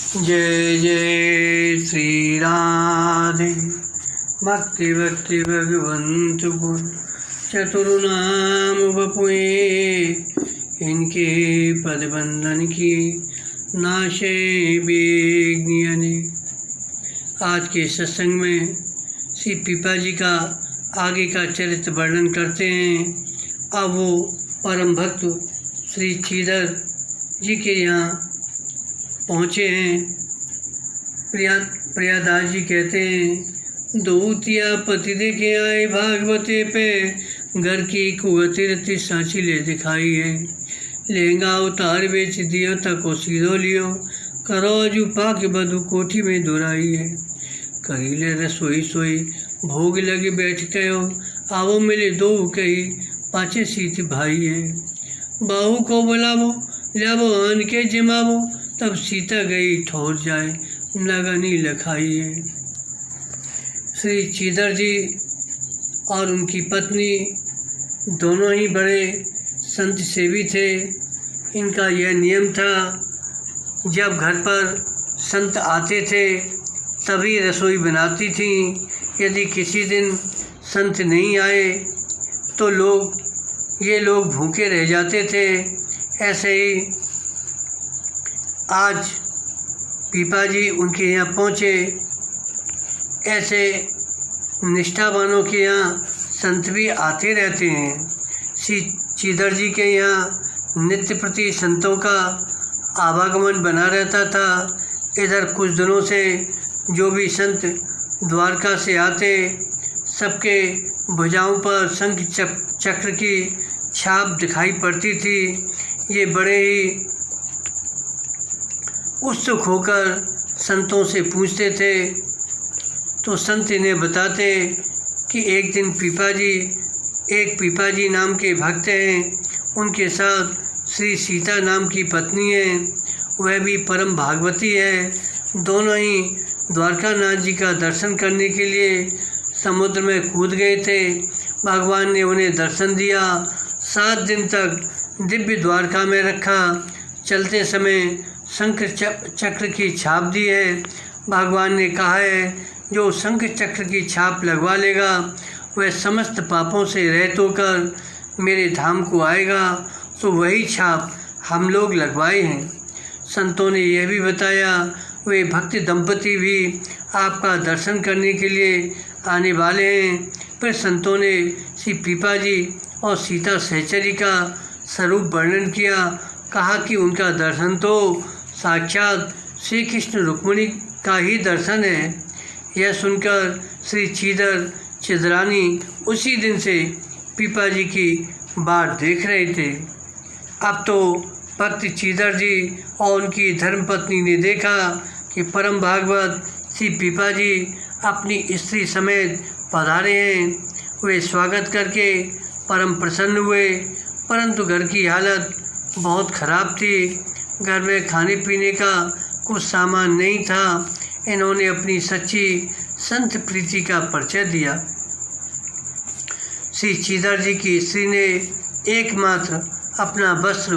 जय जय श्री राधे। भक्ति भक्ति भगवंत गुण चतुर्नाम बपुए, इनके पदबंधन की नाशे बेग्नियने। आज के सत्संग में श्री पीपा जी का आगे का चरित्र वर्णन करते हैं। अब वो परम भक्त श्री चीदर जी के यहाँ पहुँचे हैं। प्रियादास जी कहते हैं, दूतिया पति देखे आए भागवते पे, घर की कुअतिरति सांची ले दिखाई है। लहंगा उतार बेच दियो तको सीधो लियो, करो अजू पाक बधु कोठी में दुराई है। करीले रसोई सोई भोग लगे बैठ गयो, आवो मिले दो कही पाचे सीत भाई है। बाहू को बुलावो लावो आन के जिमावो, तब सीता गई ठोर जाए नगनी लखाई है। श्री चीदर जी और उनकी पत्नी दोनों ही बड़े संत सेवी थे। इनका यह नियम था, जब घर पर संत आते थे तभी रसोई बनाती थी। यदि किसी दिन संत नहीं आए तो ये लोग भूखे रह जाते थे। ऐसे ही आज पीपा जी उनके यहाँ पहुँचे। ऐसे निष्ठावानों के यहाँ संत भी आते रहते हैं। श्री चीदर जी के यहाँ नित्य प्रति संतों का आवागमन बना रहता था। इधर कुछ दिनों से जो भी संत द्वारका से आते, सबके भुजाओं पर शंख चक्र की छाप दिखाई पड़ती थी। ये बड़े ही उत्सुक होकर संतों से पूछते थे, तो संत इन्हें बताते कि एक दिन पीपा जी नाम के भक्त हैं, उनके साथ श्री सीता नाम की पत्नी है, वह भी परम भागवती है। दोनों ही द्वारकानाथ जी का दर्शन करने के लिए समुद्र में कूद गए थे। भगवान ने उन्हें दर्शन दिया, 7 दिन तक दिव्य द्वारका में रखा। चलते समय शंख चक्र की छाप दी है। भगवान ने कहा है, जो शंख चक्र की छाप लगवा लेगा वह समस्त पापों से रहित होकर मेरे धाम को आएगा। तो वही छाप हम लोग लगवाए हैं। संतों ने यह भी बताया, वे भक्ति दंपति भी आपका दर्शन करने के लिए आने वाले हैं। फिर संतों ने श्री पीपा जी और सीता सहचरी का स्वरूप वर्णन किया। कहा कि उनका दर्शन तो साक्षात श्री कृष्ण रुक्मिणी का ही दर्शन है। यह सुनकर श्री चीदर चिदरानी उसी दिन से पीपा जी की बाट देख रहे थे। अब तो भक्त चीदर जी और उनकी धर्मपत्नी ने देखा कि परम भागवत श्री पीपा जी अपनी स्त्री समेत पधारे हैं। वे स्वागत करके परम प्रसन्न हुए, परंतु घर की हालत बहुत खराब थी। घर में खाने पीने का कुछ सामान नहीं था। इन्होंने अपनी सच्ची संत प्रीति का परिचय दिया। श्री चीदर जी की स्त्री ने एकमात्र अपना वस्त्र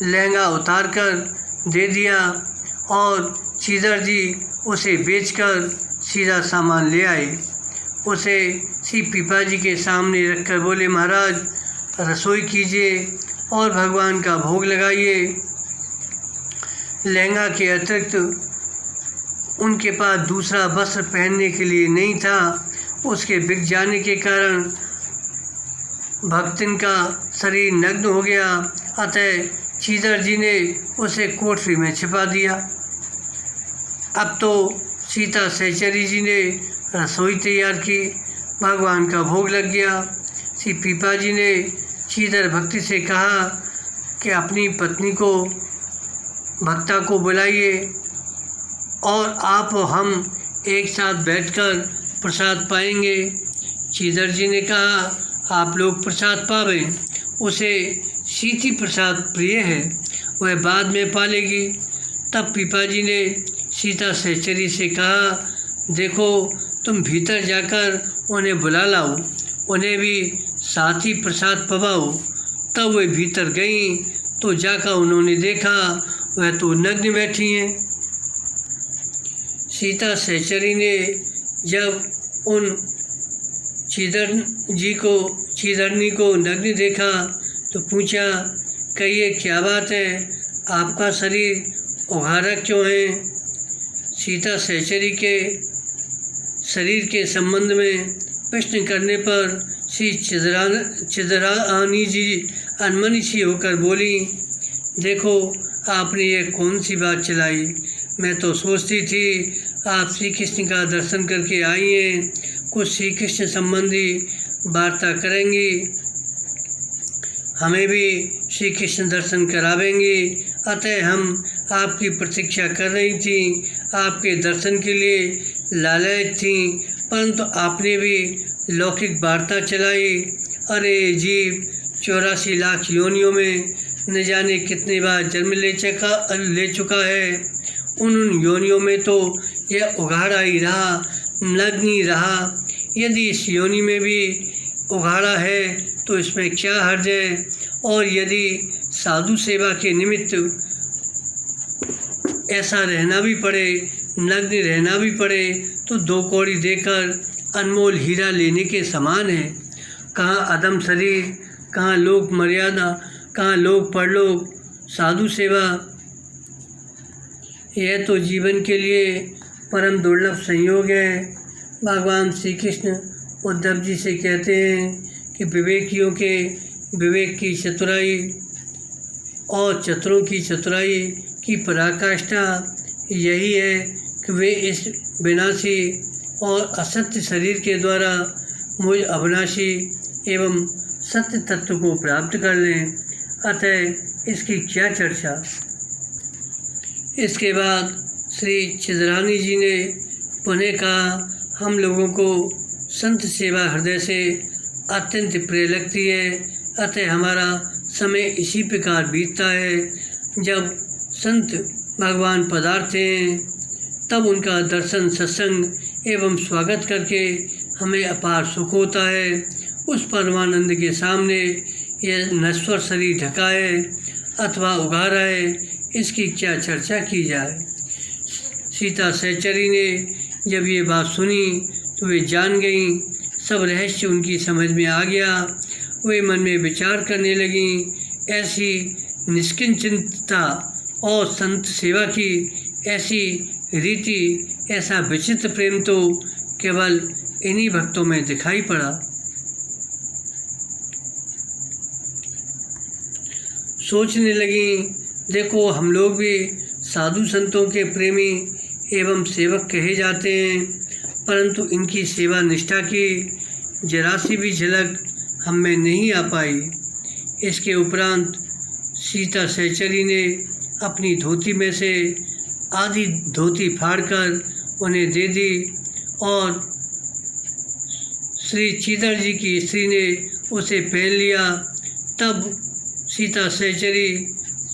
लहंगा उतार कर दे दिया और चीदर जी उसे बेचकर सीधा सामान ले आए। उसे श्री पीपा जी के सामने रखकर बोले, महाराज रसोई कीजिए और भगवान का भोग लगाइए। लहंगा के अतिरिक्त उनके पास दूसरा वस्त्र पहनने के लिए नहीं था। उसके बिक जाने के कारण भक्तिन का शरीर नग्न हो गया। अतः चीदर जी ने उसे कोठरी में छिपा दिया। अब तो सीता सहचरी जी ने रसोई तैयार की, भगवान का भोग लग गया। श्री पीपा जी ने चीदर भक्ति से कहा कि अपनी पत्नी को भक्ता को बुलाइए और आप हम एक साथ बैठकर प्रसाद पाएंगे। चीदर जी ने कहा, आप लोग प्रसाद पावें, उसे सीती प्रसाद प्रिय है, वह बाद में पालेगी। तब पीपा जी ने सीता सहचरी से कहा, देखो तुम भीतर जाकर उन्हें बुला लाओ, उन्हें भी साथ ही प्रसाद पवाओ। तब वे भीतर गईं तो जाकर उन्होंने देखा वह तो नग्न बैठी हैं। सीता सहचरी ने जब उन चीदरनी को नग्न देखा तो पूछा कि ये क्या बात है, आपका शरीर उघाड़ा क्यों है। सीता सहचरी के शरीर के संबंध में प्रश्न करने पर श्री चिदरानी जी अनमनी सी होकर बोली, देखो आपने ये कौन सी बात चलाई। मैं तो सोचती थी आप श्री कृष्ण का दर्शन करके आई हैं, कुछ श्री कृष्ण संबंधी वार्ता करेंगी, हमें भी श्री कृष्ण दर्शन करावेंगी। अतः हम आपकी प्रतीक्षा कर रही थी, आपके दर्शन के लिए लालच थी, परंतु आपने भी लौकिक वार्ता चलाई। अरे जीव 84 लाख योनियों में न जाने कितने बार जन्म ले चुका है। उन योनियों में तो यह उघाड़ा ही रहा, नग्न ही रहा। यदि इस योनि में भी उघाड़ा है तो इसमें क्या हर्ज है। और यदि साधु सेवा के निमित्त ऐसा रहना भी पड़े, नग्न रहना भी पड़े, तो 2 कौड़ी देकर अनमोल हीरा लेने के समान है। कहाँ अदम शरीर, कहाँ लोक मर्यादा, कहाँ लोक परलोक, साधु सेवा। यह तो जीवन के लिए परम दुर्लभ संयोग है। भगवान श्री कृष्ण उद्धव जी से कहते हैं कि विवेकियों के विवेक की चतुराई और चतुरों की चतुराई की पराकाष्ठा यही है कि वे इस विनाशी और असत्य शरीर के द्वारा मुझ अविनाशी एवं सत्य तत्व को प्राप्त कर लें। अतः इसकी क्या चर्चा। इसके बाद श्री चिदरानी जी ने पुनः कहा, हम लोगों को संत सेवा हृदय से अत्यंत प्रिय लगती है। अतः हमारा समय इसी प्रकार बीतता है। जब संत भगवान पधारते हैं तब उनका दर्शन, सत्संग एवं स्वागत करके हमें अपार सुख होता है। उस परमानंद के सामने यह नश्वर शरीर ढका है अथवा उघाड़ा है, इसकी क्या चर्चा की जाए। सीता सहचरी ने जब ये बात सुनी तो वे जान गईं, सब रहस्य उनकी समझ में आ गया। वे मन में विचार करने लगीं। ऐसी निष्किंचितता और संत सेवा की ऐसी रीति, ऐसा विचित्र प्रेम तो केवल इन्हीं भक्तों में दिखाई पड़ा। सोचने लगीं, देखो हम लोग भी साधु संतों के प्रेमी एवं सेवक कहे जाते हैं, परंतु इनकी सेवा निष्ठा की जरा सी भी झलक हम में नहीं आ पाई। इसके उपरांत सीता सहचरी ने अपनी धोती में से आधी धोती फाड़कर उन्हें दे दी और श्री चीदर जी की स्त्री ने उसे पहन लिया। तब सीता सहचरी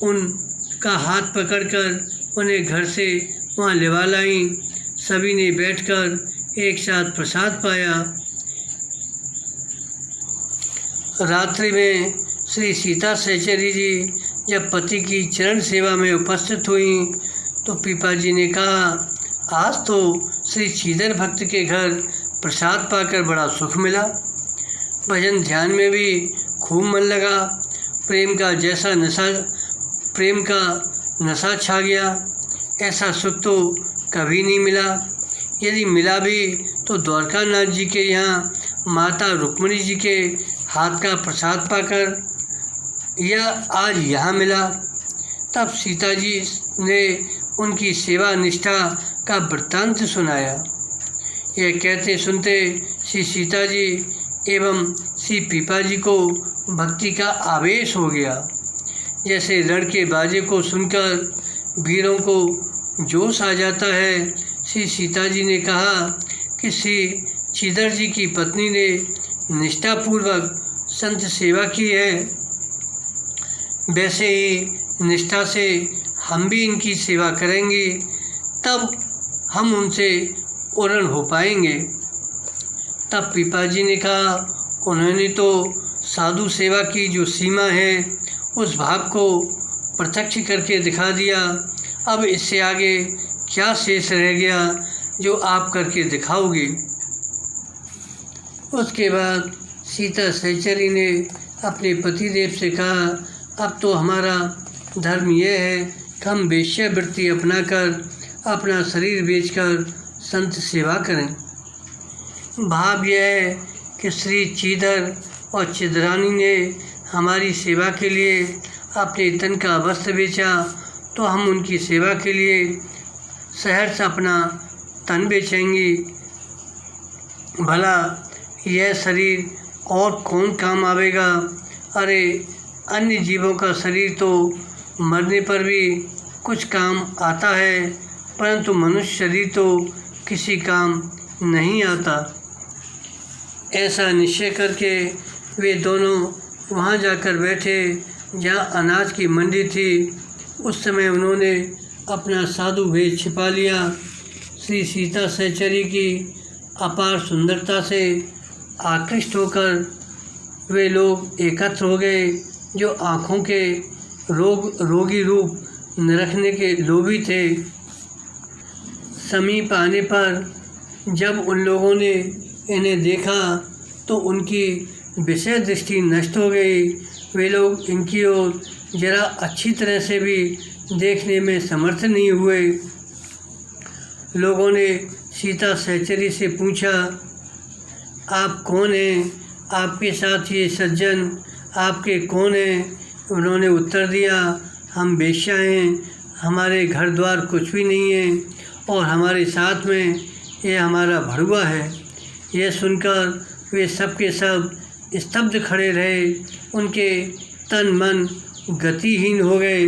उनका हाथ पकड़कर उन्हें घर से वहाँ लेवा लाईं। सभी ने बैठकर एक साथ प्रसाद पाया। रात्रि में श्री सीता सहचरी जी जब पति की चरण सेवा में उपस्थित हुईं तो पीपा जी ने कहा, आज तो श्री चीदर भक्त के घर प्रसाद पाकर बड़ा सुख मिला। भजन ध्यान में भी खूब मन लगा। प्रेम का नशा छा गया। ऐसा सुख तो कभी नहीं मिला। यदि मिला भी तो द्वारकानाथ जी के यहाँ माता रुक्मिणी जी के हाथ का प्रसाद पाकर, या आज यहाँ मिला। तब सीता जी ने उनकी सेवा निष्ठा का वृत्तांत सुनाया। यह कहते सुनते श्री सीता जी एवं श्री पीपा जी को भक्ति का आवेश हो गया। जैसे रण के बाजे को सुनकर वीरों को जोश आ जाता है। श्री सीता जी ने कहा कि श्री चीदर जी की पत्नी ने निष्ठापूर्वक संत सेवा की है, वैसे ही निष्ठा से हम भी इनकी सेवा करेंगे, तब हम उनसे उरण हो पाएंगे। तब पीपा जी ने कहा, उन्होंने तो साधु सेवा की जो सीमा है उस भाव को प्रत्यक्ष करके दिखा दिया। अब इससे आगे क्या शेष रह गया। जो आप करके दिखाओगे। उसके बाद सीता सहचरी ने अपने पतिदेव से कहा, अब तो हमारा धर्म यह है कि हम वेश्यावृत्ति अपनाकर अपना शरीर बेचकर संत सेवा करें। भाव यह है कि श्री चीदर और चिदरानी ने हमारी सेवा के लिए अपने तन का वस्त्र बेचा, तो हम उनकी सेवा के लिए शहर से अपना तन बेचेंगे। भला यह शरीर और कौन काम आवेगा? अरे अन्य जीवों का शरीर तो मरने पर भी कुछ काम आता है, परंतु मनुष्य शरीर तो किसी काम नहीं आता। ऐसा निश्चय करके वे दोनों वहाँ जाकर बैठे जहाँ अनाज की मंडी थी। उस समय उन्होंने अपना साधु भेष छिपा लिया। श्री सीता सहचरी की अपार सुंदरता से आकृष्ट होकर वे लोग एकत्र हो गए, जो आँखों के रोगी रूप निरखने के लोभी थे। समीप आने पर जब उन लोगों ने इन्हें देखा तो उनकी विषय दृष्टि नष्ट हो गई। वे लोग इनकी ओर जरा अच्छी तरह से भी देखने में समर्थ नहीं हुए। लोगों ने सीता सहचरी से पूछा, आप कौन हैं? आपके साथ ये सज्जन आपके कौन हैं? उन्होंने उत्तर दिया, हम वेश्या हैं, हमारे घर द्वार कुछ भी नहीं है और हमारे साथ में ये हमारा भड़ुआ है। यह सुनकर वे सब के सब स्तब्ध खड़े रहे। उनके तन मन गतिहीन हो गए।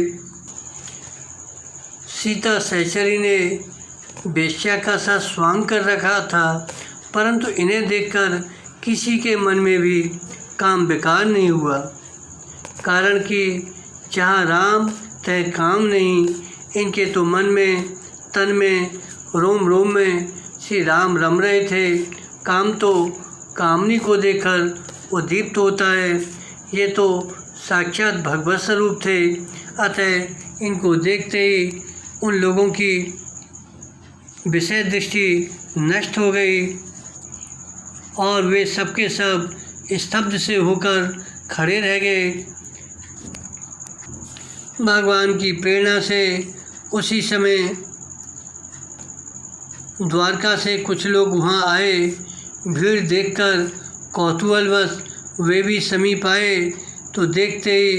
सीता सहचरी ने वेश्या का सा स्वांग कर रखा था, परंतु इन्हें देखकर किसी के मन में भी काम बेकार नहीं हुआ। कारण कि जहाँ राम तय काम नहीं, इनके तो मन में तन में रोम रोम में श्री राम रम रहे थे। काम तो कामनी को देखकर उद्दीप्त होता है। ये तो साक्षात भगवत स्वरूप थे। अतः इनको देखते ही उन लोगों की विषय दृष्टि नष्ट हो गई और वे सबके सब स्तब्ध से होकर खड़े रह गए। भगवान की प्रेरणा से उसी समय द्वारका से कुछ लोग वहाँ आए। भीड़ देखकर कौतूहलवश वे भी समीप आए तो देखते ही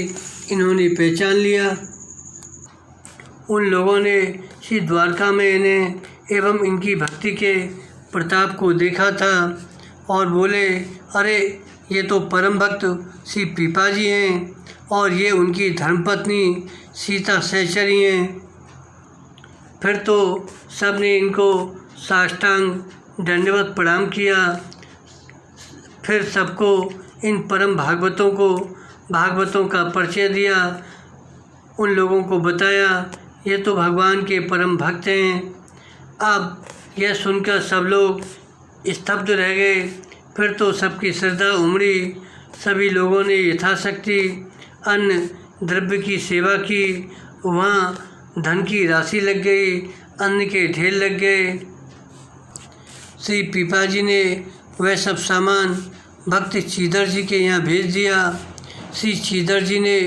इन्होंने पहचान लिया। उन लोगों ने श्री द्वारका में इन्हें एवं इनकी भक्ति के प्रताप को देखा था और बोले, अरे ये तो परम भक्त श्री पीपाजी हैं और ये उनकी धर्मपत्नी सीता सहचरी हैं। फिर तो सबने इनको साष्टांग दंडवत प्रणाम किया। फिर सबको इन परम भागवतों का परिचय दिया। उन लोगों को बताया, ये तो भगवान के परम भक्त हैं। अब यह सुनकर सब लोग स्तब्ध रह गए। फिर तो सबकी श्रद्धा उमड़ी। सभी लोगों ने यथाशक्ति अन्न द्रव्य की सेवा की। वहाँ धन की राशि लग गई, अन्न के ढेर लग गए। श्री पीपाजी ने वह सब सामान भक्त चीदर जी के यहाँ भेज दिया। श्री चीदर जी ने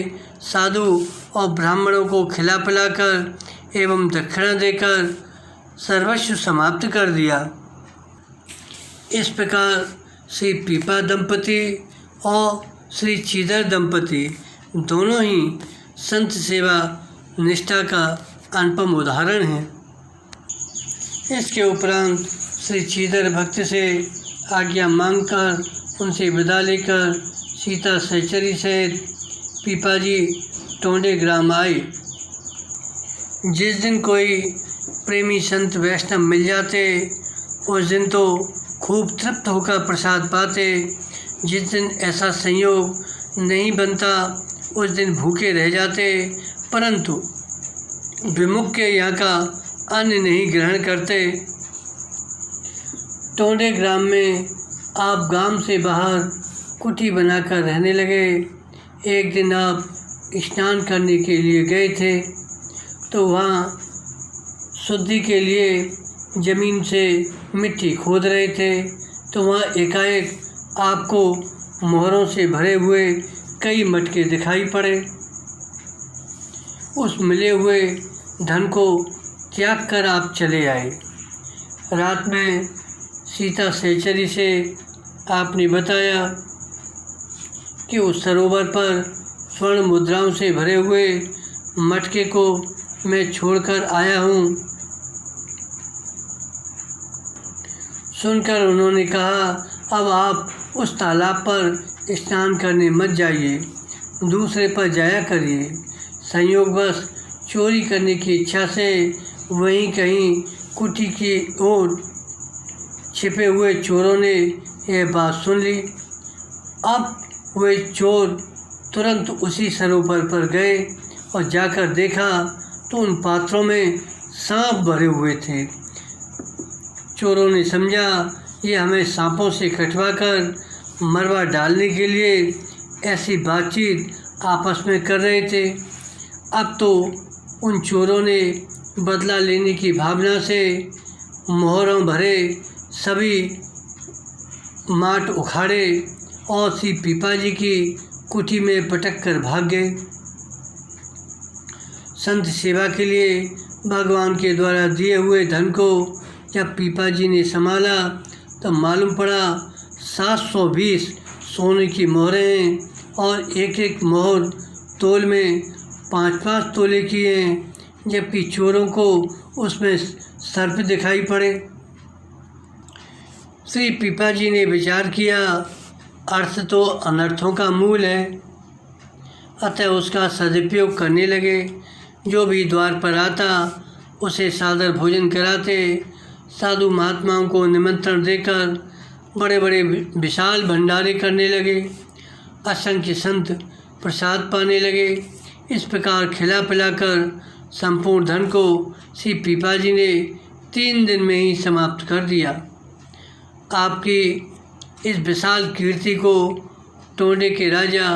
साधु और ब्राह्मणों को खिला पिलाकर एवं दक्षिणा देकर सर्वस्व समाप्त कर दिया। इस प्रकार श्री पीपा दंपति और श्री चीदर दंपति दोनों ही संत सेवा निष्ठा का अनुपम उदाहरण हैं। इसके उपरांत श्री चीदर भक्त से आज्ञा मांगकर उनसे विदा लेकर सीता सहचरी सहित पीपाजी टोंडे ग्राम आए। जिस दिन कोई प्रेमी संत वैष्णव मिल जाते उस दिन तो खूब तृप्त होकर प्रसाद पाते। जिस दिन ऐसा संयोग नहीं बनता उस दिन भूखे रह जाते, परंतु विमुख के यहाँ का अन्न नहीं ग्रहण करते। टोंडे ग्राम में आप गांव से बाहर कुटी बनाकर रहने लगे। एक दिन आप स्नान करने के लिए गए थे तो वहाँ शुद्धि के लिए ज़मीन से मिट्टी खोद रहे थे तो वहाँ एकाएक आपको मोहरों से भरे हुए कई मटके दिखाई पड़े। उस मिले हुए धन को त्याग कर आप चले आए। रात में सीता सहचरी से आपने बताया कि उस सरोवर पर स्वर्ण मुद्राओं से भरे हुए मटके को मैं छोड़कर आया हूँ। सुनकर उन्होंने कहा, अब आप उस तालाब पर स्नान करने मत जाइए, दूसरे पर जाया करिए। संयोगवश चोरी करने की इच्छा से वहीं कहीं कुटी की ओर छिपे हुए चोरों ने यह बात सुन ली। अब वे चोर तुरंत उसी सरोवर पर गए और जाकर देखा तो उन पात्रों में सांप भरे हुए थे। चोरों ने समझा ये हमें सांपों से कटवाकर मरवा डालने के लिए ऐसी बातचीत आपस में कर रहे थे। अब तो उन चोरों ने बदला लेने की भावना से मोहरों भरे सभी माट उखाड़े और श्री पीपाजी की कुटी में पटक कर भाग गए। संत सेवा के लिए भगवान के द्वारा दिए हुए धन को जब पीपाजी ने संभाला तब मालूम पड़ा 720 सोने की मोहरें हैं और एक एक मोहर तोल में 5-5 तोले की हैं, जबकि चोरों को उसमें सर्प दिखाई पड़े। श्री पीपाजी ने विचार किया, अर्थ तो अनर्थों का मूल है, अतः उसका सदुपयोग करने लगे। जो भी द्वार पर आता उसे सादर भोजन कराते, साधु महात्माओं को निमंत्रण देकर बड़े बड़े विशाल भंडारे करने लगे। असंख्य संत प्रसाद पाने लगे। इस प्रकार खिला पिलाकर संपूर्ण धन को श्री पीपाजी ने 3 दिन में ही समाप्त कर दिया। आपकी इस विशाल कीर्ति को टोंडे के राजा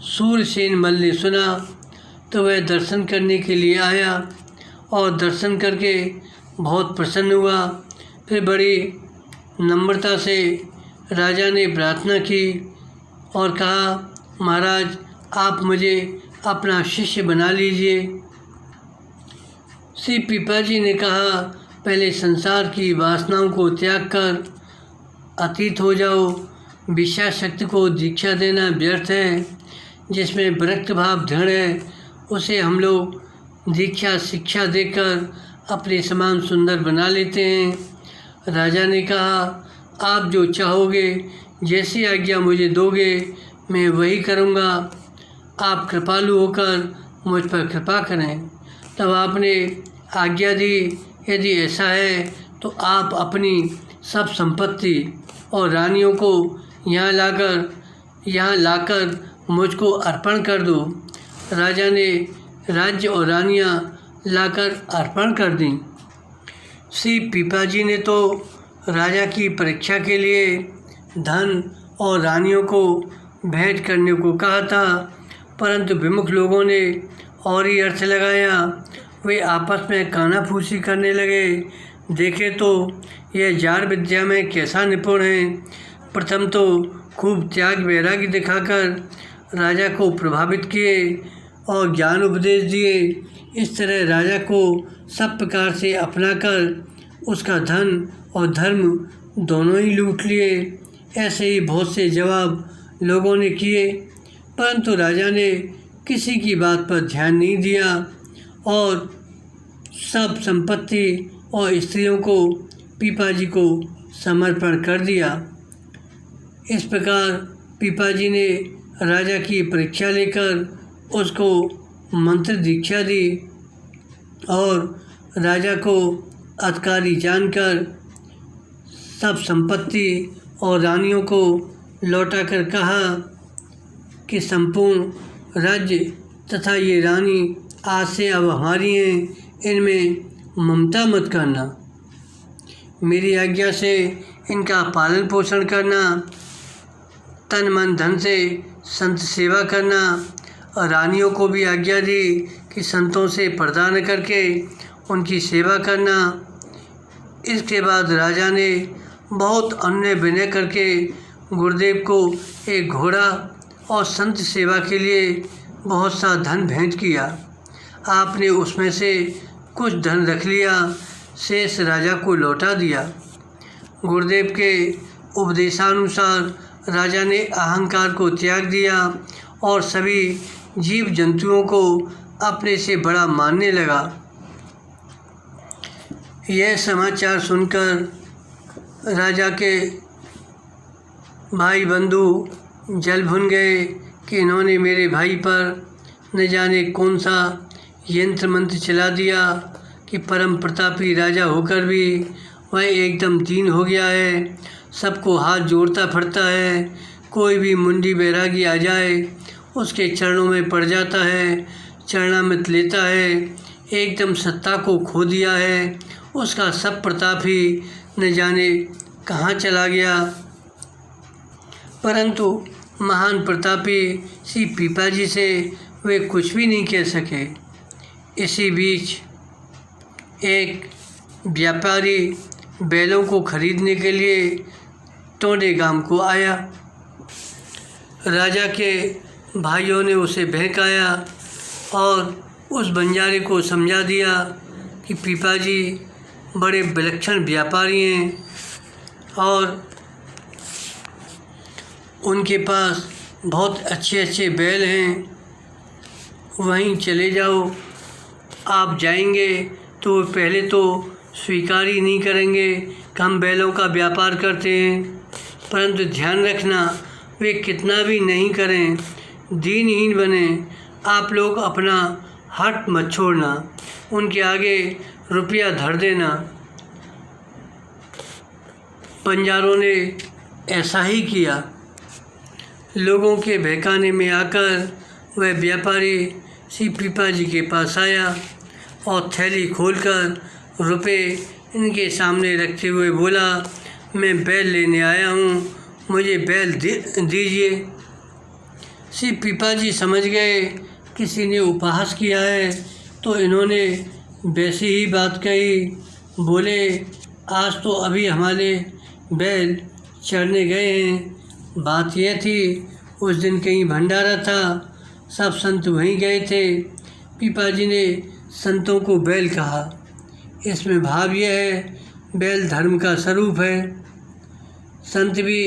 सूरसेन मल ने सुना तो वह दर्शन करने के लिए आया और दर्शन करके बहुत प्रसन्न हुआ। फिर बड़ी नम्रता से राजा ने प्रार्थना की और कहा, महाराज आप मुझे अपना शिष्य बना लीजिए। श्री पीपाजी ने कहा, पहले संसार की वासनाओं को त्याग कर अतीत हो जाओ। विषया शक्ति को दीक्षा देना व्यर्थ है। जिसमें विरक्त भाव दृढ़ है उसे हम लोग दीक्षा शिक्षा देकर अपने समान सुंदर बना लेते हैं। राजा ने कहा, आप जो चाहोगे, जैसी आज्ञा मुझे दोगे मैं वही करूँगा। आप कृपालु होकर मुझ पर कृपा करें। तब आपने आज्ञा दी, यदि ऐसा है तो आप अपनी सब संपत्ति और रानियों को यहाँ लाकर मुझको अर्पण कर दो। राजा ने राज्य और रानियाँ लाकर अर्पण कर दी। श्री पीपाजी ने तो राजा की परीक्षा के लिए धन और रानियों को भेंट करने को कहा था, परंतु विमुख लोगों ने और ही अर्थ लगाया। वे आपस में कानाफूसी करने लगे। देखे तो यह जार विद्या में कैसा निपुण है। प्रथम तो खूब त्याग वैराग्य दिखाकर राजा को प्रभावित किए और ज्ञान उपदेश दिए। इस तरह राजा को सब प्रकार से अपनाकर उसका धन और धर्म दोनों ही लूट लिए। ऐसे ही बहुत से जवाब लोगों ने किए, परंतु राजा ने किसी की बात पर ध्यान नहीं दिया और सब संपत्ति और स्त्रियों को पीपाजी को समर्पण कर दिया। इस प्रकार पीपाजी ने राजा की परीक्षा लेकर उसको मंत्र दीक्षा दी और राजा को अधिकारी जानकर सब संपत्ति और रानियों को लौटाकर कहा कि संपूर्ण राज्य तथा ये रानी आज से अब हमारी हैं, इनमें ममता मत करना। मेरी आज्ञा से इनका पालन पोषण करना, तन मन धन से संत सेवा करना। और रानियों को भी आज्ञा दी कि संतों से पर्दा न करके उनकी सेवा करना। इसके बाद राजा ने बहुत अन्य विनय करके गुरुदेव को एक घोड़ा और संत सेवा के लिए बहुत सा धन भेंट किया। आपने उसमें से कुछ धन रख लिया, शेष राजा को लौटा दिया। गुरुदेव के उपदेशानुसार राजा ने अहंकार को त्याग दिया और सभी जीव जंतुओं को अपने से बड़ा मानने लगा। यह समाचार सुनकर राजा के भाई बंधु जल भुन गए कि इन्होंने मेरे भाई पर न जाने कौन सा यंत्र मंत्र चला दिया कि परम प्रतापी राजा होकर भी वह एकदम दीन हो गया है, सबको हाथ जोड़ता फिरता है। कोई भी मुंडी बैरागी आ जाए उसके चरणों में पड़ जाता है, चरणामृत लेता है, एकदम सत्ता को खो दिया है। उसका सब प्रताप ही न जाने कहाँ चला गया। परंतु महान प्रतापी श्री पीपाजी से वे कुछ भी नहीं कह सके। इसी बीच एक व्यापारी बैलों को खरीदने के लिए टोंडे गांव को आया। राजा के भाइयों ने उसे बहकाया और उस बंजारे को समझा दिया कि पीपाजी बड़े विलक्षण व्यापारी हैं और उनके पास बहुत अच्छे अच्छे बैल हैं, वहीं चले जाओ। आप जाएंगे तो पहले तो स्वीकार ही नहीं करेंगे कि हम बैलों का व्यापार करते हैं, परंतु ध्यान रखना वे कितना भी नहीं करें, दीनहीन बने, आप लोग अपना हट मत छोड़ना, उनके आगे रुपया धर देना। बंजारों ने ऐसा ही किया। लोगों के बहकाने में आकर वह व्यापारी श्री पीपाजी के पास आया और थैली खोलकर रुपए इनके सामने रखते हुए बोला, मैं बैल लेने आया हूँ, मुझे बैल दीजिए। श्री पीपाजी समझ गए किसी ने उपहास किया है, तो इन्होंने वैसी ही बात कही। बोले, आज तो अभी हमारे बैल चरने गए हैं। बात यह थी, उस दिन कहीं भंडारा था, सब संत वहीं गए थे। पीपाजी ने संतों को बैल कहा। इसमें भाव यह है, बैल धर्म का स्वरूप है। संत भी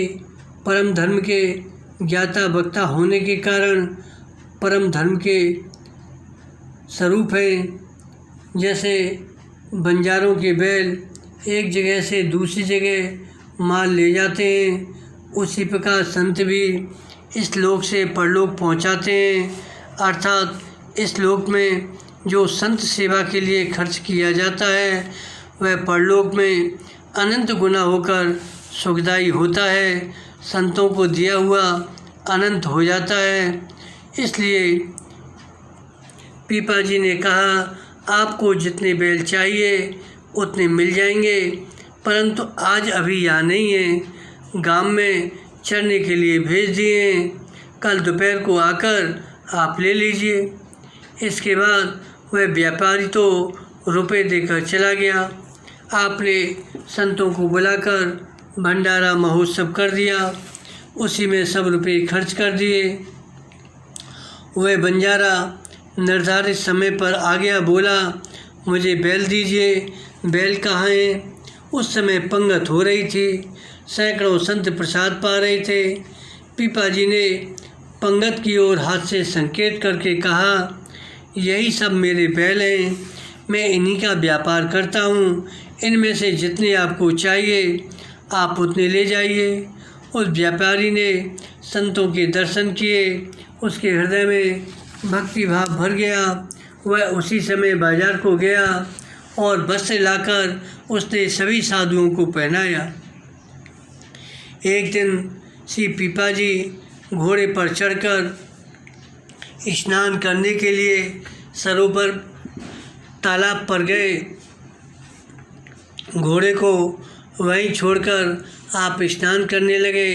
परम धर्म के ज्ञाता वक्ता होने के कारण परम धर्म के स्वरूप हैं। जैसे बंजारों के बैल एक जगह से दूसरी जगह माल ले जाते हैं, उसी प्रकार संत भी इस लोक से परलोक पहुंचाते हैं। अर्थात इस लोक में जो संत सेवा के लिए खर्च किया जाता है वह परलोक में अनंत गुना होकर सुखदायी होता है, संतों को दिया हुआ अनंत हो जाता है। इसलिए पीपाजी ने कहा, आपको जितने बैल चाहिए उतने मिल जाएंगे, परंतु आज अभी यहाँ नहीं है, गांव में चरने के लिए भेज दिए, कल दोपहर को आकर आप ले लीजिए। इसके बाद वह व्यापारी तो रुपए देकर चला गया। आपने संतों को बुलाकर भंडारा महोत्सव कर दिया, उसी में सब रुपए खर्च कर दिए। वह बंजारा निर्धारित समय पर आ गया, बोला, मुझे बैल दीजिए। बैल कहाँ हैं? उस समय पंगत हो रही थी, सैकड़ों संत प्रसाद पा रहे थे। पीपाजी ने पंगत की ओर हाथ से संकेत करके कहा, यही सब मेरे बैल हैं, मैं इन्हीं का व्यापार करता हूँ, इनमें से जितने आपको चाहिए आप उतने ले जाइए। उस व्यापारी ने संतों के दर्शन किए, उसके हृदय में भक्ति भाव भर गया। वह उसी समय बाजार को गया और वस्त्र लाकर उसने सभी साधुओं को पहनाया। एक दिन श्री पीपाजी घोड़े पर चढ़कर स्नान करने के लिए सरोवर तालाब पर गए। घोड़े को वहीं छोड़कर आप स्नान करने लगे।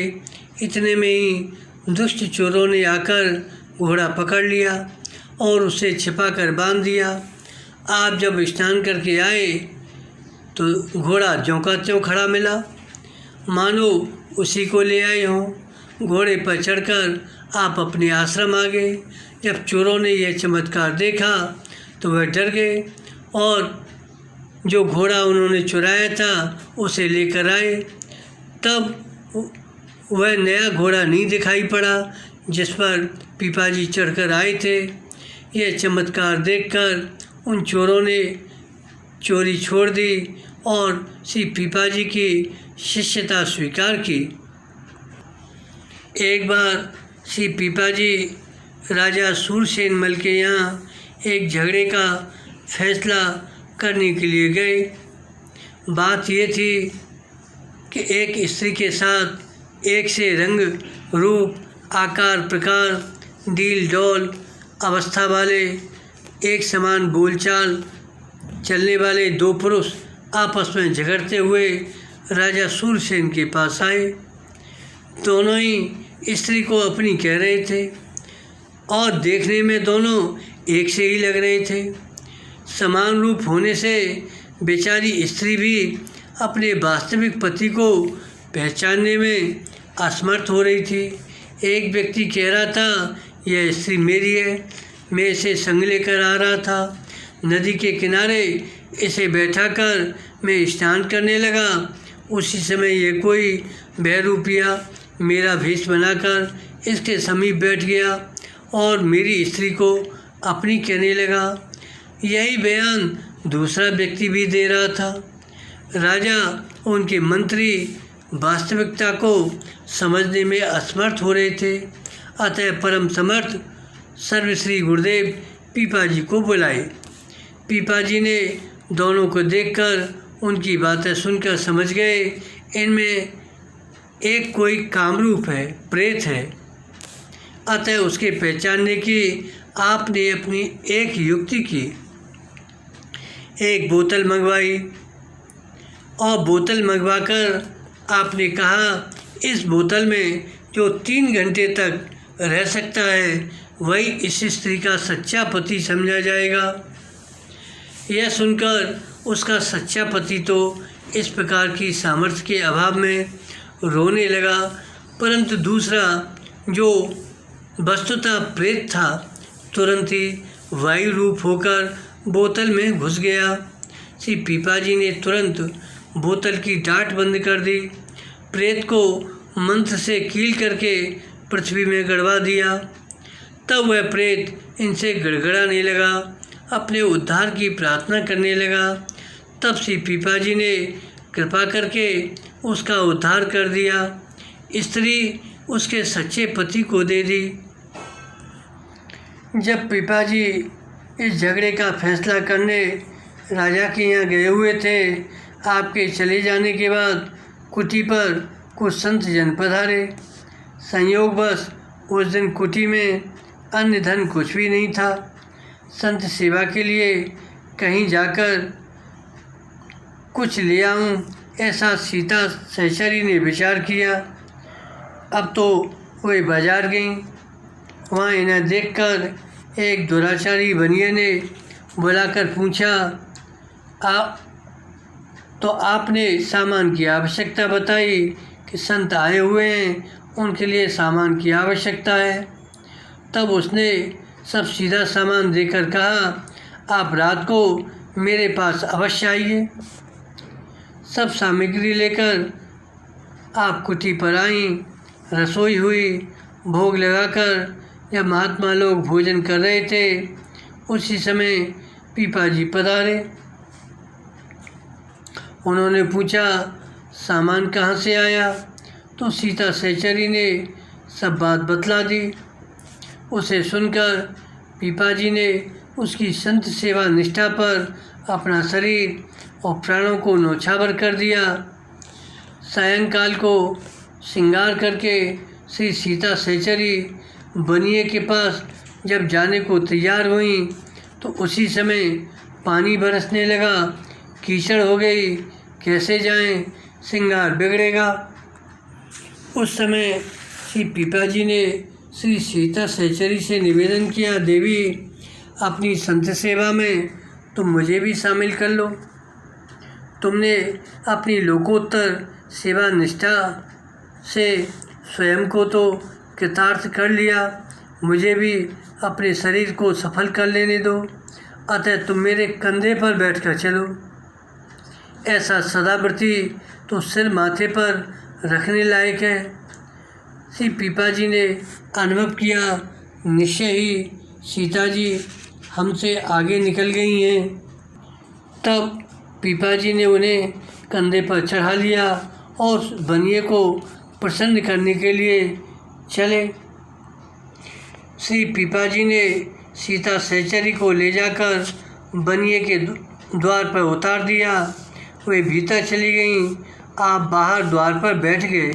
इतने में ही दुष्ट चोरों ने आकर घोड़ा पकड़ लिया और उसे छिपा कर बांध दिया। आप जब स्नान करके आए तो घोड़ा ज्यों का त्यों खड़ा मिला, मानो उसी को ले आए हों। घोड़े पर चढ़कर आप अपने आश्रम आ गए। जब चोरों ने यह चमत्कार देखा तो वह डर गए और जो घोड़ा उन्होंने चुराया था उसे लेकर आए। तब वह नया घोड़ा नहीं दिखाई पड़ा जिस पर पीपाजी चढ़कर आए थे। यह चमत्कार देखकर उन चोरों ने चोरी छोड़ दी और श्री पीपाजी की शिष्यता स्वीकार की। एक बार श्री पीपाजी राजा सूरसेन मल के यहाँ एक झगड़े का फैसला करने के लिए गए। बात ये थी कि एक स्त्री के साथ एक से रंग रूप आकार प्रकार डील डौल अवस्था वाले एक समान बोलचाल चलने वाले दो पुरुष आपस में झगड़ते हुए राजा सूरसेन के पास आए। दोनों ही स्त्री को अपनी कह रहे थे और देखने में दोनों एक से ही लग रहे थे। समान रूप होने से बेचारी स्त्री भी अपने वास्तविक पति को पहचानने में असमर्थ हो रही थी। एक व्यक्ति कह रहा था, यह स्त्री मेरी है, मैं इसे संग लेकर आ रहा था। नदी के किनारे इसे बैठाकर मैं स्नान करने लगा। उसी समय यह कोई बहरूपिया मेरा भेष बनाकर इसके समीप बैठ गया और मेरी स्त्री को अपनी कहने लगा। यही बयान दूसरा व्यक्ति भी दे रहा था। राजा उनके मंत्री वास्तविकता को समझने में असमर्थ हो रहे थे। अतः परम समर्थ सर्वश्री गुरुदेव पीपाजी को बुलाए। पीपाजी ने दोनों को देखकर उनकी बातें सुनकर समझ गए, इनमें एक कोई कामरूप है, प्रेत है। अतः उसके पहचानने की आपने अपनी एक युक्ति की। एक बोतल मंगवाई और बोतल मंगवाकर आपने कहा, इस बोतल में जो 3 घंटे तक रह सकता है वही इस स्त्री का सच्चा पति समझा जाएगा। यह सुनकर उसका सच्चा पति तो इस प्रकार की सामर्थ्य के अभाव में रोने लगा, परंतु दूसरा जो वस्तुतः प्रेत था तुरंत ही वायु रूप होकर बोतल में घुस गया। श्री पीपाजी ने तुरंत बोतल की डाट बंद कर दी, प्रेत को मंत्र से कील करके पृथ्वी में गड़वा दिया। तब वह प्रेत इनसे गड़गड़ाने लगा, अपने उद्धार की प्रार्थना करने लगा। तब श्री पीपाजी ने कृपा करके उसका उद्धार कर दिया। स्त्री उसके सच्चे पति को दे दी। जब पीपाजी इस झगड़े का फैसला करने राजा के यहाँ गए हुए थे, आपके चले जाने के बाद कुटी पर कुछ संत जन पधारे। संयोगवश उस दिन कुटी में अन्य धन कुछ भी नहीं था। संत सेवा के लिए कहीं जाकर कुछ ले आऊं, ऐसा सीता सहचरी ने विचार किया। अब तो वे बाजार गईं। वहाँ इन्हें देखकर एक दुराचारी बनिए ने बुलाकर पूछा, तो आपने सामान की आवश्यकता बताई कि संत आए हुए हैं, उनके लिए सामान की आवश्यकता है। तब उसने सब सीधा सामान देकर कहा, आप रात को मेरे पास अवश्य आइए। सब सामग्री लेकर आप कुटी पर आईं। रसोई हुई। भोग लगाकर जब महात्मा लोग भोजन कर रहे थे, उसी समय पीपाजी पधारे। उन्होंने पूछा, सामान कहाँ से आया? तो सीता सहचरी ने सब बात बतला दी। उसे सुनकर पीपाजी ने उसकी संत सेवा निष्ठा पर अपना शरीर और प्राणों को न्यौछावर कर दिया। सायंकाल को श्रृंगार करके श्री सीता सहचरी बनिए के पास जब जाने को तैयार हुई तो उसी समय पानी बरसने लगा। कीचड़ हो गई, कैसे जाएं, श्रृंगार बिगड़ेगा। उस समय श्री पीपाजी ने श्री सीता सहचरी से निवेदन किया, देवी अपनी संत सेवा में तुम मुझे भी शामिल कर लो। तुमने अपनी लोकोत्तर सेवा निष्ठा से स्वयं को तो कृतार्थ कर लिया, मुझे भी अपने शरीर को सफल कर लेने दो। अतः तुम मेरे कंधे पर बैठकर चलो। ऐसा सदाव्रती तो सिर माथे पर रखने लायक है। श्री पीपाजी ने अनुभव किया, निश्चय ही सीता जी हमसे आगे निकल गई हैं। तब पीपाजी ने उन्हें कंधे पर चढ़ा लिया और बनिए को प्रसन्न करने के लिए चले। श्री पीपाजी ने सीता सहचरी को ले जाकर बनिए के द्वार पर उतार दिया। वे भीतर चली गईं, आप बाहर द्वार पर बैठ गए।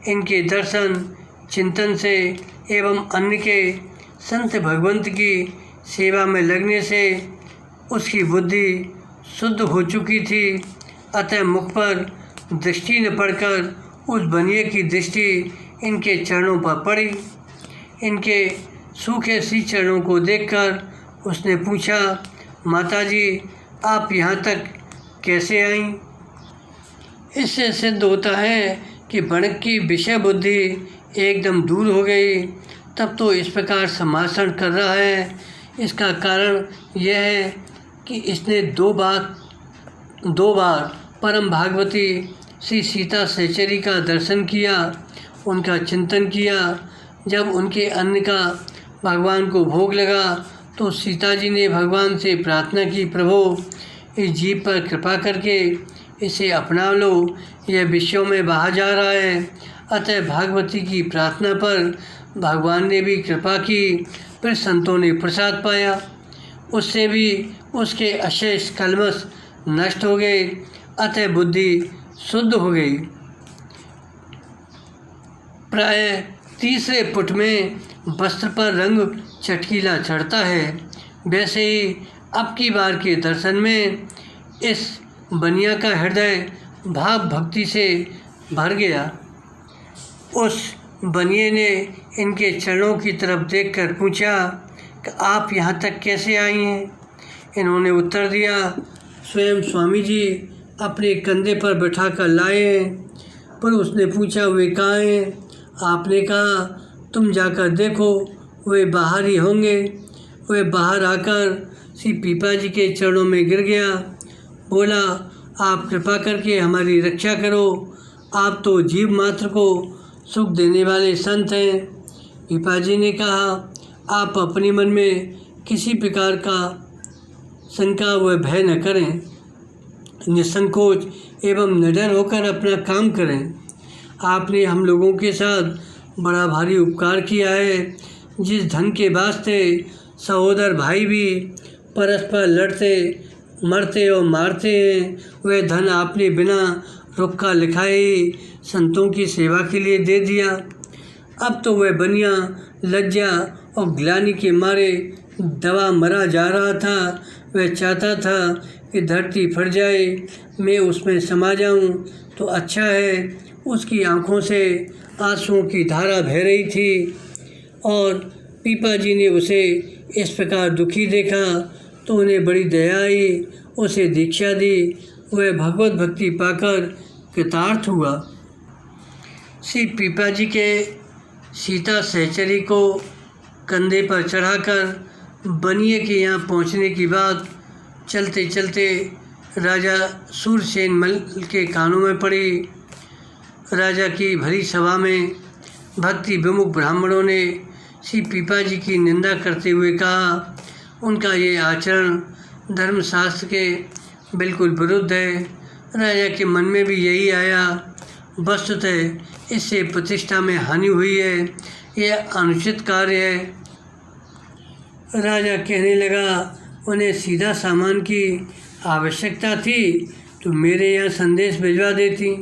इनके दर्शन चिंतन से एवं अन्य के संत भगवंत की सेवा में लगने से उसकी बुद्धि शुद्ध हो चुकी थी। अतः मुख पर दृष्टि न पड़कर उस बनिए की दृष्टि इनके चरणों पर पड़ी। इनके सूखे सी चरणों को देखकर उसने पूछा, माताजी आप यहाँ तक कैसे आईं? इससे सिद्ध होता है कि बणक की विषय बुद्धि एकदम दूर हो गई। तब तो इस प्रकार संभाषण कर रहा है। इसका कारण यह है कि इसने दो बार परम भागवती श्री सीता सहचरी का दर्शन किया, उनका चिंतन किया। जब उनके अन्न का भगवान को भोग लगा तो सीता जी ने भगवान से प्रार्थना की, प्रभु इस जीव पर कृपा करके इसे अपना लो, यह विषयों में बहा जा रहा है। अतः भागवती की प्रार्थना पर भगवान ने भी कृपा की, फिर संतों ने प्रसाद पाया। उससे भी उसके अशेष कल्मश नष्ट हो गए, अतः बुद्धि शुद्ध हो गई। प्राय तीसरे पुट में वस्त्र पर रंग चटकीला चढ़ता है, वैसे ही अब की बार के दर्शन में इस बनिया का हृदय भाव भक्ति से भर गया। उस बनिए ने इनके चरणों की तरफ देखकर पूछा कि आप यहाँ तक कैसे आई हैं? इन्होंने उत्तर दिया, स्वयं स्वामी जी अपने कंधे पर बैठा कर लाए हैं। पर उसने पूछा, वे कहाँ हैं? आपने कहा, तुम जाकर देखो, वे बाहर ही होंगे। वे बाहर आकर श्री पीपाजी के चरणों में गिर गया, बोला, आप कृपा करके हमारी रक्षा करो, आप तो जीव मात्र को सुख देने वाले संत हैं। पीपाजी ने कहा, आप अपने मन में किसी प्रकार का शंका व भय न करें, निसंकोच एवं निडर होकर अपना काम करें। आपने हम लोगों के साथ बड़ा भारी उपकार किया है। जिस धन के वास्ते सहोदर भाई भी परस्पर लड़ते मरते और मारते हैं, वह धन आपने बिना रुक्का लिखाए ही संतों की सेवा के लिए दे दिया। अब तो वह बनिया लज्जा और ग्लानि के मारे दबा मरा जा रहा था। वह चाहता था कि धरती फट जाए, मैं उसमें समा जाऊं तो अच्छा है। उसकी आंखों से आंसुओं की धारा बह रही थी और पीपाजी ने उसे इस प्रकार दुखी देखा तो उन्हें बड़ी दया आई, उसे दीक्षा दी। वह भगवत भक्ति पाकर कृतार्थ हुआ। श्री पीपाजी के सीता सहचरी को कंधे पर चढ़ाकर बनिए के यहाँ पहुँचने की बात चलते चलते राजा सूरसेन मल के कानों में पड़ी। राजा की भरी सभा में भक्ति विमुख ब्राह्मणों ने श्री पीपाजी की निंदा करते हुए कहा, उनका ये आचरण धर्मशास्त्र के बिल्कुल विरुद्ध है। राजा के मन में भी यही आया, वस्तुतः इससे प्रतिष्ठा में हानि हुई है, यह अनुचित कार्य है। राजा कहने लगा, उन्हें सीधा सामान की आवश्यकता थी तो मेरे यहाँ संदेश भिजवा देती,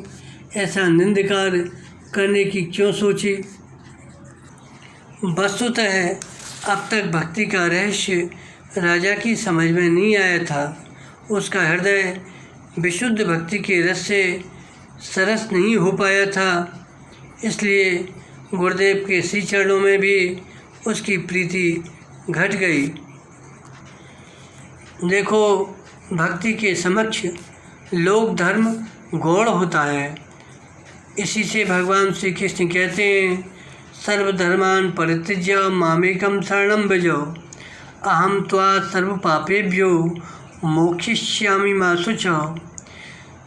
ऐसा निंद कार्य करने की क्यों सोची। वस्तुतः अब तक भक्ति का रहस्य राजा की समझ में नहीं आया था। उसका हृदय विशुद्ध भक्ति के रस से सरस नहीं हो पाया था, इसलिए गुरुदेव के श्री चरणों में भी उसकी प्रीति घट गई। देखो, भक्ति के समक्ष लोक धर्म गौण होता है। इसी से भगवान श्री कृष्ण कहते हैं, सर्वधर्मान परित्यज्य मामेकं शरणं व्रज अहम त्वा सर्व पापेभ्यो मोक्षयिष्यामि मा शुचः।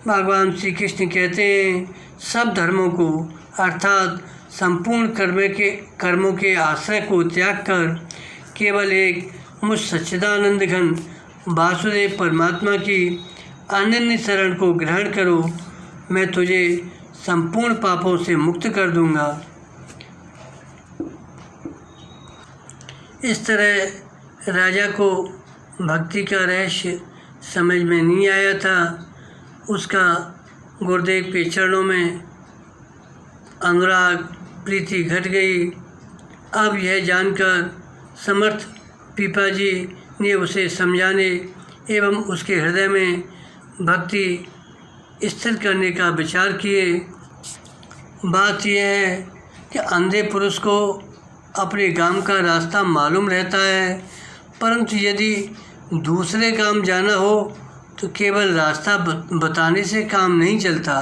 भगवान श्री कृष्ण कहते हैं, सब धर्मों को अर्थात संपूर्ण कर्मों के आश्रय को त्याग कर केवल एक मुझ सच्चिदानंद घन वासुदेव परमात्मा की अनन्य शरण को ग्रहण करो, मैं तुझे संपूर्ण पापों से मुक्त कर दूंगा। इस तरह राजा को भक्ति का रहस्य समझ में नहीं आया था। उसका गुरुदेव के चरणों में अनुराग प्रीति घट गई। अब यह जानकर समर्थ पीपाजी ने उसे समझाने एवं उसके हृदय में भक्ति स्थिर करने का विचार किए। बात यह है कि अंधे पुरुष को अपने गांव का रास्ता मालूम रहता है, परंतु यदि दूसरे गांव जाना हो तो केवल रास्ता बताने से काम नहीं चलता,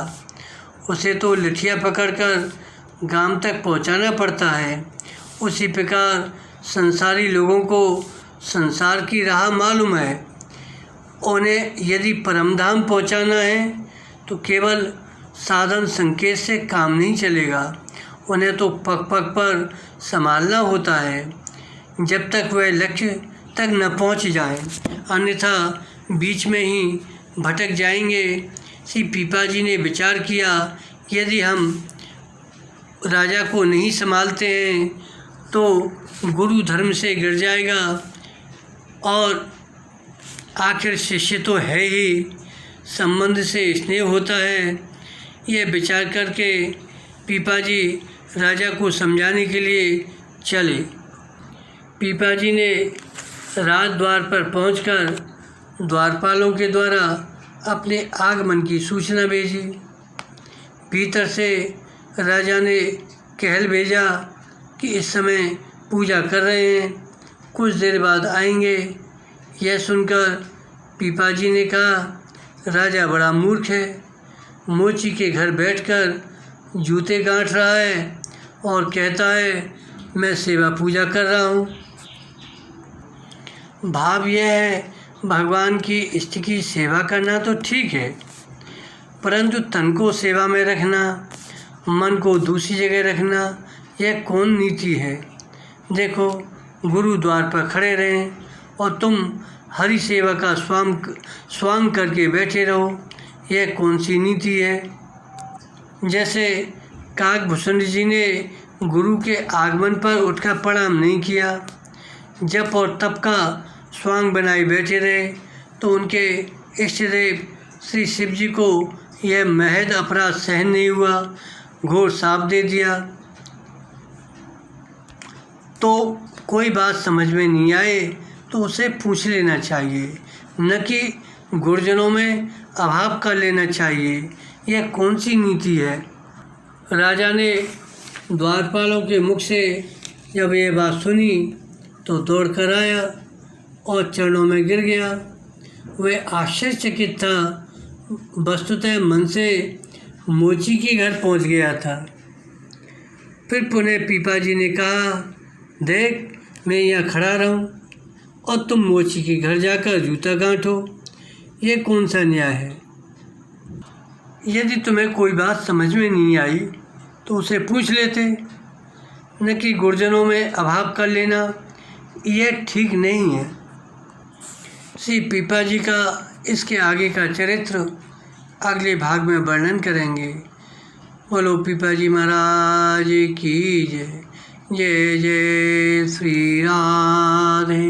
उसे तो लठिया पकड़कर गांव तक पहुंचाना पड़ता है। उसी प्रकार संसारी लोगों को संसार की राह मालूम है, उन्हें यदि परमधाम पहुंचाना है तो केवल साधन संकेत से काम नहीं चलेगा, उन्हें तो पग पग पर संभालना होता है जब तक वह लक्ष्य तक न पहुंच जाएं, अन्यथा बीच में ही भटक जाएंगे। श्री पीपाजी ने विचार किया, यदि हम राजा को नहीं संभालते हैं तो गुरु धर्म से गिर जाएगा और आखिर शिष्य तो है ही, संबंध से स्नेह होता है। यह विचार करके पीपाजी राजा को समझाने के लिए चले। पीपाजी ने राज द्वार पर पहुंचकर द्वारपालों के द्वारा अपने आगमन की सूचना भेजी। भीतर से राजा ने कहल भेजा कि इस समय पूजा कर रहे हैं, कुछ देर बाद आएंगे। यह सुनकर पीपाजी ने कहा, राजा बड़ा मूर्ख है, मोची के घर बैठकर जूते गांठ रहा है और कहता है मैं सेवा पूजा कर रहा हूँ। भाव यह है, भगवान की इष्ट की सेवा करना तो ठीक है, परंतु तन को सेवा में रखना, मन को दूसरी जगह रखना, यह कौन नीति है। देखो, गुरु द्वार पर खड़े रहें और तुम हरि सेवा का स्वांग करके बैठे रहो, यह कौन सी नीति है। जैसे काकभूषण जी ने गुरु के आगमन पर उठकर प्रणाम नहीं किया, जप और तप का स्वांग बनाए बैठे रहे, तो उनके इष्टदेव श्री शिव जी को यह महज अपराध सहन नहीं हुआ, घोर शाप दे दिया। तो कोई बात समझ में नहीं आए तो उसे पूछ लेना चाहिए, न कि गुरुजनों में अभाव कर लेना चाहिए। यह कौन सी नीति है। राजा ने द्वारपालों के मुख से जब यह बात सुनी तो दौड़ कर आया और चरणों में गिर गया। वह आश्चर्यचकित था, वस्तुतः मन से मोची के घर पहुंच गया था। फिर पुनः पीपाजी ने कहा, देख, मैं यहाँ खड़ा रहूं और तुम मोची के घर जाकर जूता गांठो, ये कौन सा न्याय है। यदि तुम्हें कोई बात समझ में नहीं आई तो उसे पूछ लेते, न कि गुरुजनों में अभाव कर लेना, यह ठीक नहीं है। श्री पीपाजी का इसके आगे का चरित्र अगले भाग में वर्णन करेंगे। बोलो पीपाजी महाराज की जय। जय जय श्री राधे।